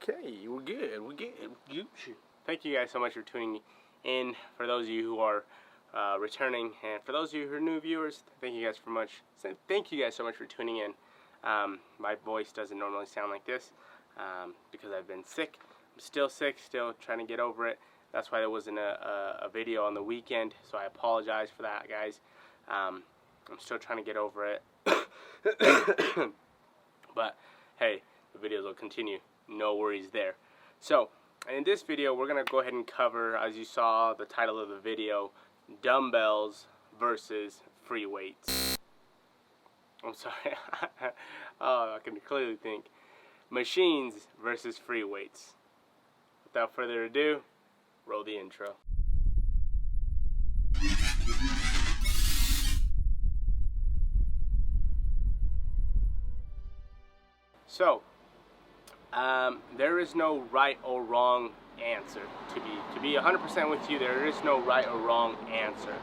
Okay, we're good. Thank you guys so much for tuning in. For those of you who are returning, and for those of you who are new viewers, thank you guys so much for tuning in. My voice doesn't normally sound like this because I've been sick. I'm still sick, still trying to get over it. That's why there wasn't a video on the weekend, so I apologize for that, guys. I'm still trying to get over it. But hey, the videos will continue. No worries there. So, in this video, we're going to go ahead and cover, as you saw the title of the video, dumbbells versus free weights. I'm sorry. Oh, I can clearly think. Machines versus free weights. Without further ado, roll the intro. So, there is no right or wrong answer. To be 100% with you, there is no right or wrong answer.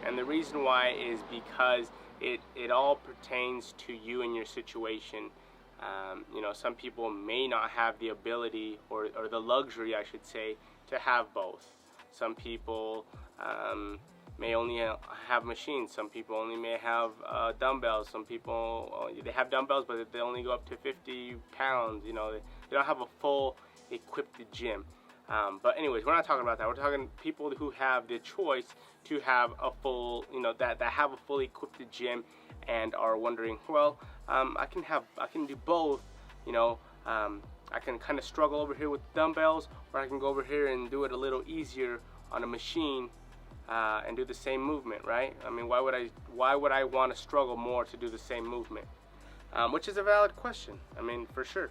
And the reason why is because it all pertains to you and your situation. You know, some people may not have the ability or the luxury, I should say, to have both. Some people may only have machines. Some people only may have dumbbells. Some people, they have dumbbells, but they only go up to 50 pounds. You know, they don't have a full equipped gym. But anyways, we're not talking about that. We're talking people who have the choice to have a full, you know, that have a fully equipped gym and are wondering, well, I can do both. You know, I can kind of struggle over here with dumbbells, or I can go over here and do it a little easier on a machine. And do the same movement, right? I mean, why would I want to struggle more to do the same movement? Which is a valid question. I mean, for sure.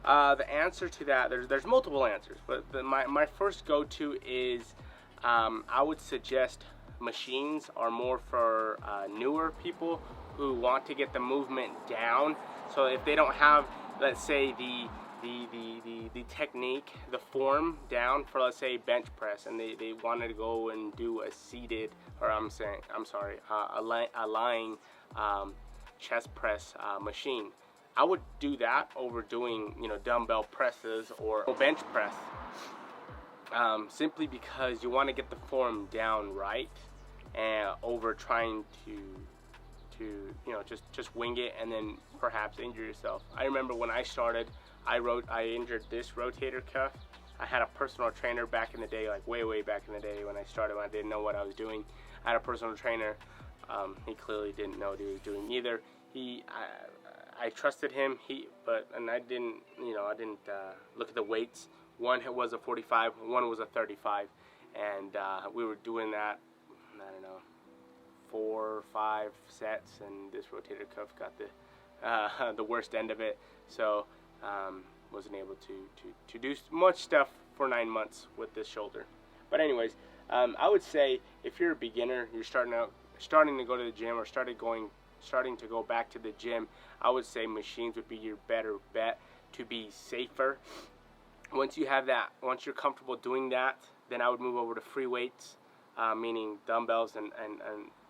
The answer to that, there's multiple answers, but my first go-to is I would suggest machines are more for newer people who want to get the movement down. So if they don't have, let's say, the technique, the form down for, let's say, bench press, and they wanted to go and do a seated, or a lying chest press machine. I would do that over doing, you know, dumbbell presses or bench press, simply because you want to get the form down right, and over trying to you know, just wing it and then perhaps injure yourself. I remember when I started, I injured this rotator cuff. I had a personal trainer back in the day, like way back in the day when I started, when I didn't know what I was doing. I had a personal trainer. He clearly didn't know what he was doing either. I trusted him. I didn't look at the weights. One was a 45, one was a 35, and we were doing that, I don't know, 4 or 5 sets, and this rotator cuff got the worst end of it. So wasn't able to do much stuff for 9 months with this shoulder. But anyways, I would say if you're a beginner, you're starting to go to the gym, or starting to go back to the gym, I would say machines would be your better bet to be safer. Once you're comfortable doing that, then I would move over to free weights, meaning dumbbells and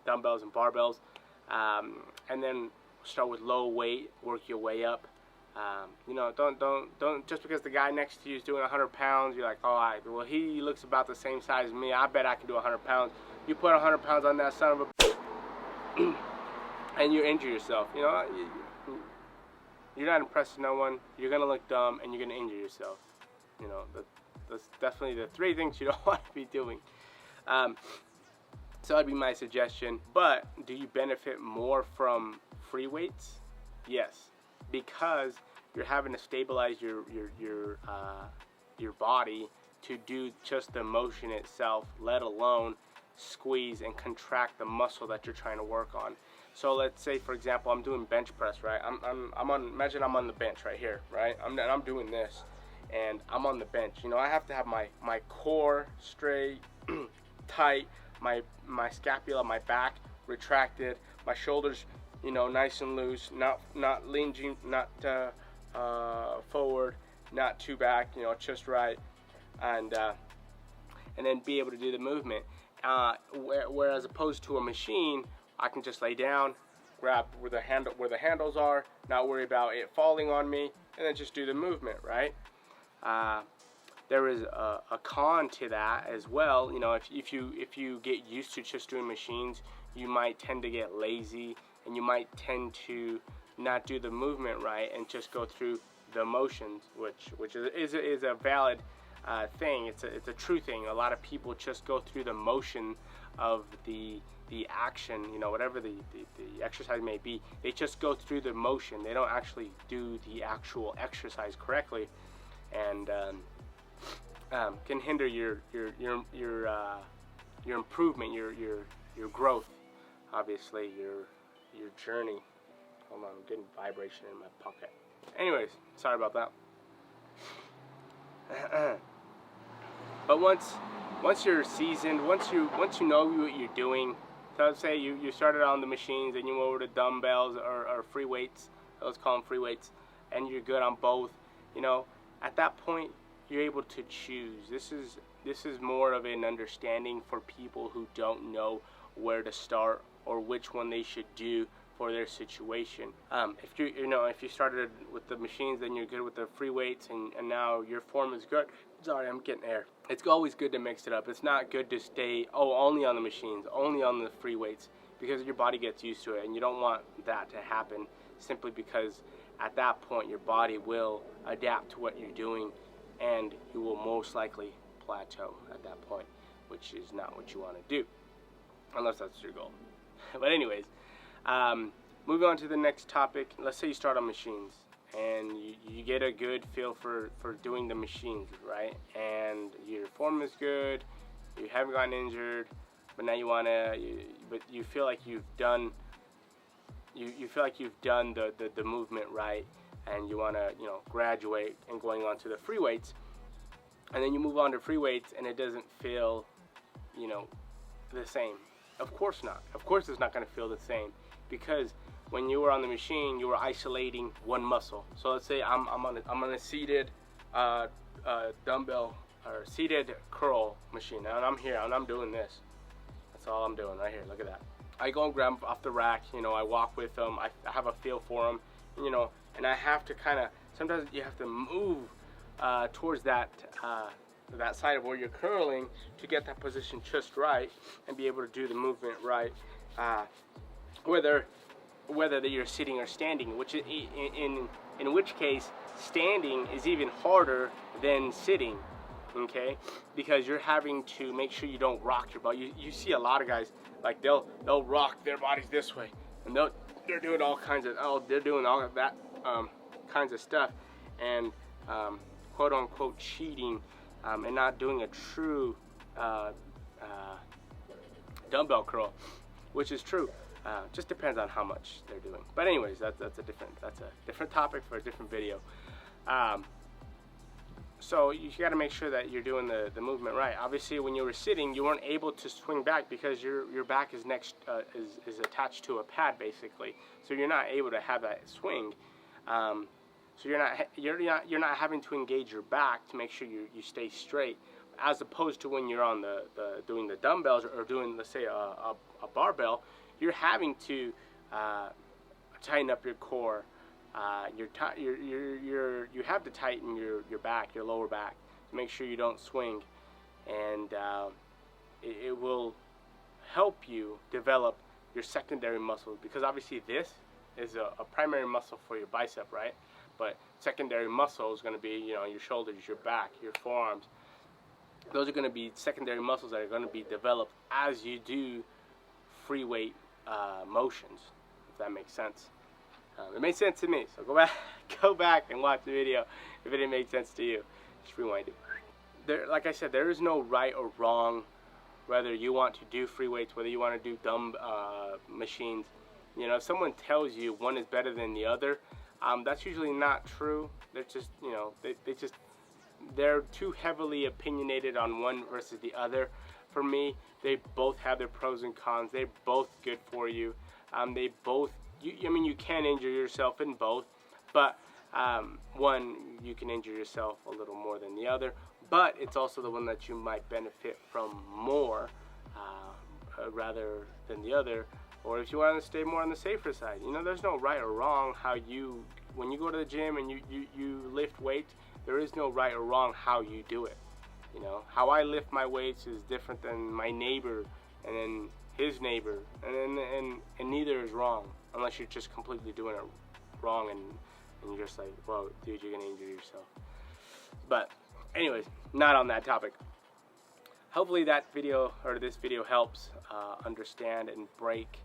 barbells, and then start with low weight, work your way up. You know, don't just because the guy next to you is doing 100 pounds, you're like, oh, well, he looks about the same size as me, I bet I can do 100 pounds. You put 100 pounds on that son of a and you injure yourself. You know, you're not impressing no one, you're gonna look dumb, and you're gonna injure yourself. You know, that's definitely the 3 things you don't want to be doing. So that'd be my suggestion. But do you benefit more from free weights? Yes, because you're having to stabilize your body to do just the motion itself, let alone squeeze and contract the muscle that you're trying to work on. So let's say, for example, I'm doing bench press, right? Imagine I'm on the bench right here, right? I'm doing this, and I'm on the bench. You know, I have to have my core straight, tight, my scapula, my back retracted, my shoulders, you know, nice and loose, not lunging, not forward, not too back, you know, just right, and then be able to do the movement. Whereas opposed to a machine, I can just lay down, grab where the handles are, not worry about it falling on me, and then just do the movement, right? There is a con to that as well. You know, if you get used to just doing machines, you might tend to get lazy, and you might tend to not do the movement right and just go through the motions, which is a valid thing. It's a true thing. A lot of people just go through the motion of the action, you know, whatever the exercise may be. They just go through the motion. They don't actually do the actual exercise correctly, and can hinder your improvement, your growth, obviously your journey. Hold on, I'm getting vibration in my pocket. Anyways, sorry about that. But once you're seasoned, once you know what you're doing, so let's say you started on the machines and you went over to dumbbells or free weights, let's call them free weights, and you're good on both, you know, at that point you're able to choose. This is more of an understanding for people who don't know where to start or which one they should do for their situation. If you started with the machines, then you're good with the free weights, and now your form is good. Sorry, I'm getting air. It's always good to mix it up. It's not good to stay only on the machines, only on the free weights, because your body gets used to it, and you don't want that to happen, simply because at that point your body will adapt to what you're doing, and you will most likely plateau at that point, which is not what you want to do, unless that's your goal. But anyways, moving on to the next topic. Let's say you start on machines and you get a good feel for doing the machines, right? And your form is good, you haven't gotten injured, but now you feel like you've done the movement right, and you want to, you know, graduate and going on to the free weights, and then you move on to free weights and it doesn't feel, you know, the same. Of course not. Of course it's not going to feel the same, because when you were on the machine, you were isolating one muscle. So let's say I'm on a seated dumbbell or seated curl machine, and I'm here and I'm doing this. That's all I'm doing right here. Look at that. I go and grab them off the rack. You know, I walk with them. I have a feel for them. You know, and I have to kind of, sometimes you have to move towards that side of where you're curling to get that position just right and be able to do the movement right, whether you're sitting or standing, which in which case standing is even harder than sitting, okay, because you're having to make sure you don't rock your body. You see a lot of guys, like they'll rock their bodies this way, and they're doing all kinds of that kinds of stuff, and quote unquote cheating, and not doing a true dumbbell curl, which is true. Just depends on how much they're doing. But anyways, that's a different topic for a different video. So you got to make sure that you're doing the movement right. Obviously, when you were sitting, you weren't able to swing back because your back is is attached to a pad basically. So you're not able to have that swing. So you're not having to engage your back to make sure you stay straight, as opposed to when you're on doing the dumbbells or doing, let's say, a barbell. You're having to tighten up your core. You have to tighten your back, your lower back, to make sure you don't swing, and it will help you develop your secondary muscles, because obviously this is a primary muscle for your bicep, right? But secondary muscle is going to be, you know, your shoulders, your back, your forearms. Those are going to be secondary muscles that are going to be developed as you do free weight motions, if that makes sense. It made sense to me, so go back and watch the video if it didn't make sense to you. Just rewind it. Like I said, there is no right or wrong, whether you want to do free weights, whether you want to do dumb machines. You know, if someone tells you one is better than the other, that's usually not true. They're just, you know, they're too heavily opinionated on one versus the other. For me, they both have their pros and cons. They're both good for you. They both, I mean, you can injure yourself in both, but one, you can injure yourself a little more than the other, but it's also the one that you might benefit from more rather than the other, or if you want to stay more on the safer side. You know, there's no right or wrong how you, when you go to the gym and you lift weights, there is no right or wrong how you do it. You know, how I lift my weights is different than my neighbor and then his neighbor, and neither is wrong, unless you're just completely doing it wrong and you're just like, whoa, dude, you're gonna injure yourself. But anyways, not on that topic. Hopefully that video, or this video, helps understand and break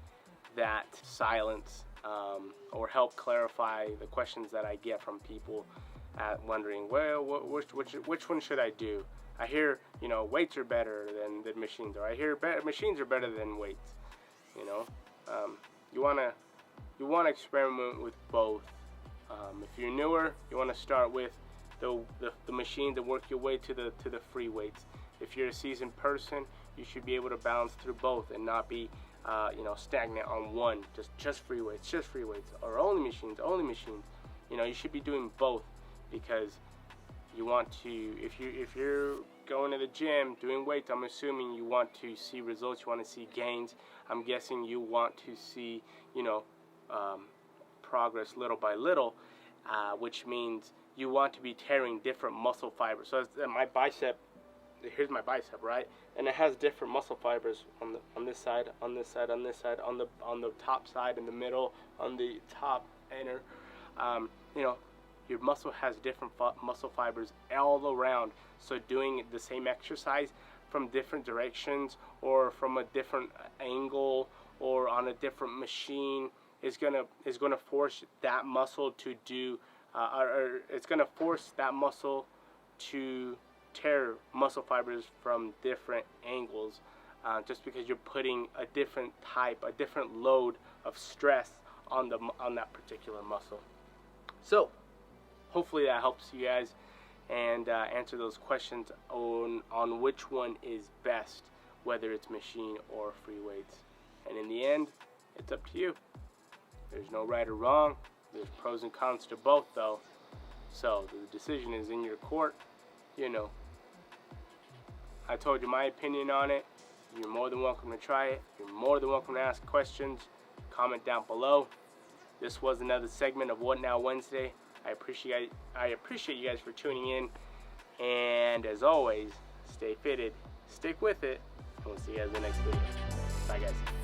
that silence, or help clarify the questions that I get from people wondering, well, which one should I do? I hear, you know, weights are better than machines, or I hear machines are better than weights. You know, you wanna experiment with both. If you're newer, you wanna start with the machine to work your way to the free weights. If you're a seasoned person, you should be able to balance through both and not be you know, stagnant on one, just free weights, or only machines. You know, you should be doing both, because you want to, if you're going to the gym doing weights, I'm assuming you want to see results, you want to see gains. I'm guessing you want to see, you know, progress little by little, which means you want to be tearing different muscle fibers. So my bicep, here's my bicep, right? And it has different muscle fibers on this side, on this side, on this side, on the top side, in the middle, on the top inner. You know, your muscle has different muscle fibers all around. So doing the same exercise from different directions, or from a different angle, or on a different machine, is gonna force that muscle to do, or it's gonna force that muscle to tear muscle fibers from different angles, just because you're putting a different load of stress on that particular muscle. So hopefully that helps you guys and answer those questions on which one is best, whether it's machine or free weights. And in the end, it's up to you. There's no right or wrong. There's pros and cons to both, though. So the decision is in your court. You know, I told you my opinion on it. You're more than welcome to try it. You're more than welcome to ask questions. Comment down below. This was another segment of What Now Wednesday. I appreciate you guys for tuning in. And as always, stay fitted, stick with it, and we'll see you guys in the next video. Bye, guys.